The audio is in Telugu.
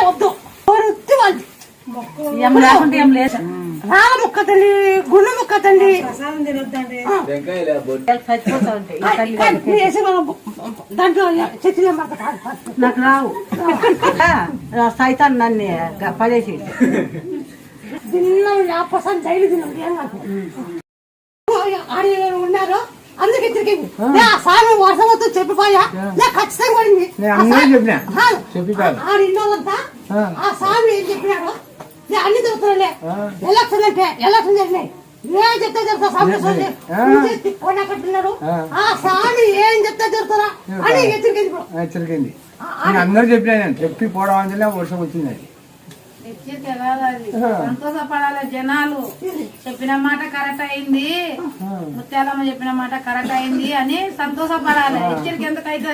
వద్దు లేకుంటే ఏం లేదు. రాళ్ళ ముక్క తండి, గుండె ముక్క తండి, దాంట్లో చెట్లు నాకు రావు. సైతాన్ నన్ను పడేసి తిన్నాం 50% డైలీ తిన్నాం. ఏం కాదు ఆడ ఉన్నారు అందుకే తిరిగింది. సార్ వర్షం వద్దు చెప్పిపోయా ఖచ్చితంగా పడింది. ఆడ ఇన్నోళ్ళంతా ఆ స్వామి ఏం చెప్పినాడు అన్ని దొరుకుతున్నాలే. ఎలక్షన్ అంటే ఎలక్షన్ జరిగినాయి ఏం చెప్తే జరుగుతా స్వామి కట్టినాడు. ఆ స్వామి ఏం చెప్తే జరుగుతారా అని హెచ్చరికింది. అందరూ చెప్పినా చెప్పి పోవడం అంటే వర్షం వచ్చింది. సంతోషపడాలి జనాలు. చెప్పిన మాట కరెక్ట్ అయింది, ముత్యాలమ్మ చెప్పిన మాట కరెక్ట్ అయింది అని సంతోషపడాలి. హెచ్చరిక ఎందుకు అవుతుంది?